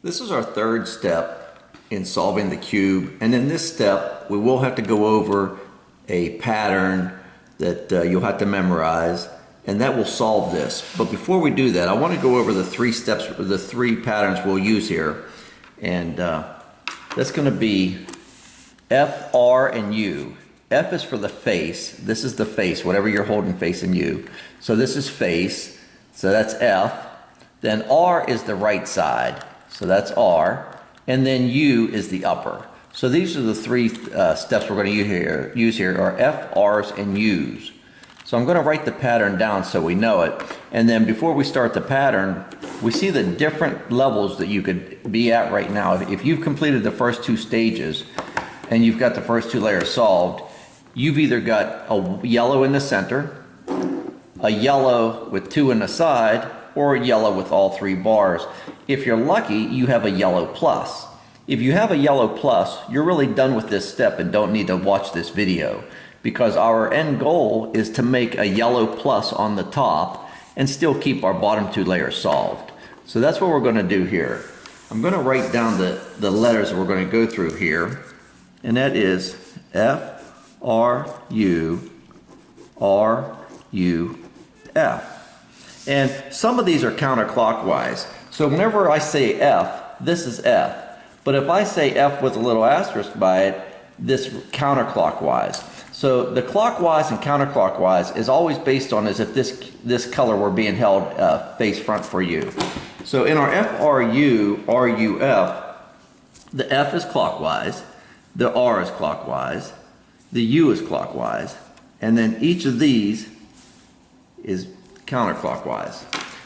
This is our third step in solving the cube, and in this step we will have to go over a pattern that you'll have to memorize, and that will solve this. But before we do that, I want to go over the three steps, the three patterns we'll use here, and that's going to be F, R, and U. F is for the face. This is the face, whatever you're holding facing you. So this is face, so that's F. Then R is the right side, so that's R. And then U is the upper. So these are the three steps we're going to use here are F, R's, and U's. So I'm going to write the pattern down so we know it. And then before we start the pattern, we see the different levels that you could be at right now. If you've completed the first two stages and you've got the first two layers solved, you've either got a yellow in the center, a yellow with two in the side, or a yellow with all three bars. If you're lucky, you have a yellow plus. If you have a yellow plus, you're really done with this step and don't need to watch this video, because our end goal is to make a yellow plus on the top and still keep our bottom two layers solved. So that's what we're going to do here. I'm going to write down the letters that we're going to go through here, and that is F, R, U, R, U, F. And some of these are counterclockwise. So whenever I say F, this is F. But if I say F with a little asterisk by it, this counterclockwise. So the clockwise and counterclockwise is always based on as if this color were being held face front for you. So in our F, R, U, R, U, F, the F is clockwise, the R is clockwise, the U is clockwise, and then each of these is counterclockwise.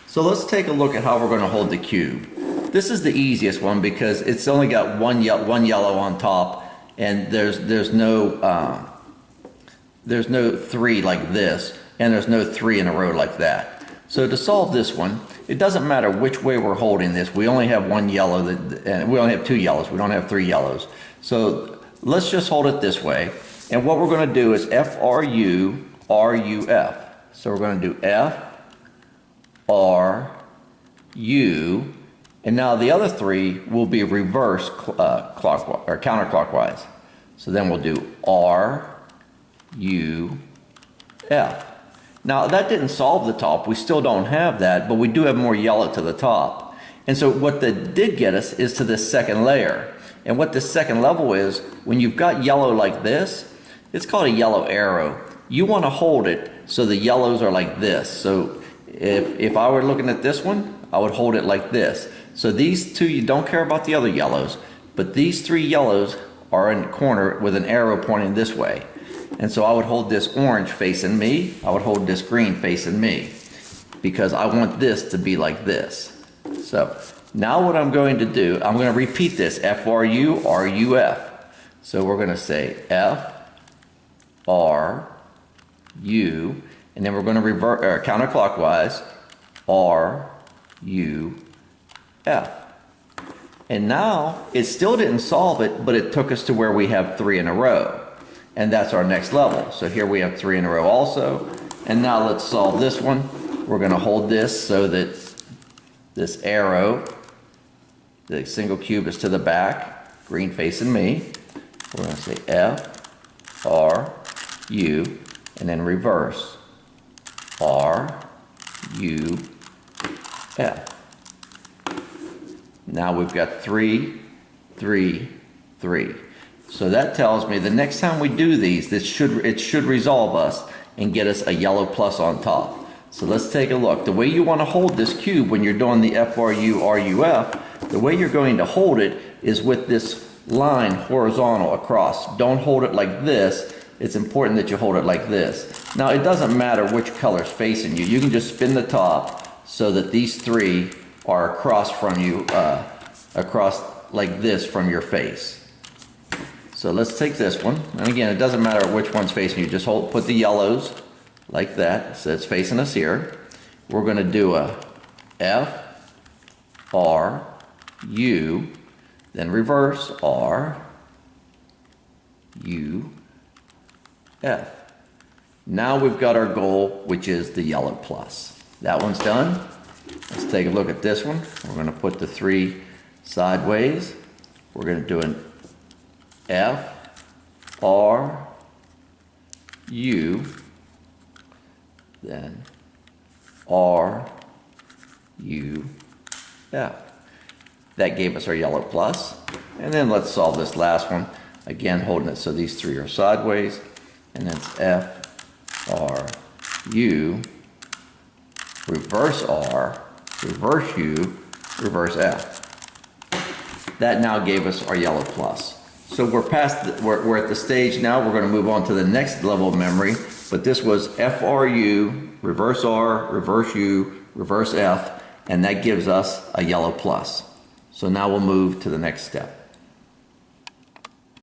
So let's take a look at how we're going to hold the cube. This is the easiest one because it's only got one yellow on top, and there's no three like this, and there's no three in a row like that. So to solve this one, it doesn't matter which way we're holding this. We only have one yellow, and we only have two yellows. We don't have three yellows. So let's just hold it this way. And what we're going to do is F, R, U, R, U, F. So we're going to do F, R, U, and now the other three will be reverse clockwise or counterclockwise. So then we'll do R, U, F. Now that didn't solve the top. We still don't have that, but we do have more yellow to the top. And so what that did get us is to this second layer. And what this second level is, when you've got yellow like this, it's called a yellow arrow. You want to hold it so the yellows are like this. So if I were looking at this one, I would hold it like this. So these two, you don't care about the other yellows, but these three yellows are in the corner with an arrow pointing this way. And so I would hold this orange facing me, I would hold this green facing me, because I want this to be like this. So now what I'm going to do, I'm going to repeat this, F, R, U, R, U, F. So we're going to say F, R, U, and then we're going to revert counterclockwise, R, U, F. And now it still didn't solve it, but it took us to where we have three in a row. And that's our next level. So here we have three in a row also. And now let's solve this one. We're going to hold this so that this arrow, the single cube, is to the back, green facing me. We're going to say F, R, U, and then reverse. R, U, F. Now we've got 3, 3, 3. So that tells me the next time we do these, it should resolve us and get us a yellow plus on top. So let's take a look. The way you want to hold this cube when you're doing the F, R, U, R, U, F, the way you're going to hold it is with this line horizontal across. Don't hold it like this. It's important that you hold it like this. Now it doesn't matter which color's facing you. You can just spin the top so that these three are across from you, across like this from your face. So let's take this one, and again, it doesn't matter which one's facing you. Just put the yellows like that, so it's facing us here. We're going to do a F, R, U, then reverse R, U, F. Now we've got our goal, which is the yellow plus. That one's done. Let's take a look at this one. We're going to put the three sideways. We're going to do an F, R, U, then R, U, F. That gave us our yellow plus. And then let's solve this last one. Again, holding it so these three are sideways. And then it's F, R, U, reverse R, reverse U, reverse F. That now gave us our yellow plus. So we're we're at the stage now, we're going to move on to the next level of memory. But this was FRU, reverse R, reverse U, reverse F, and that gives us a yellow plus. So now we'll move to the next step.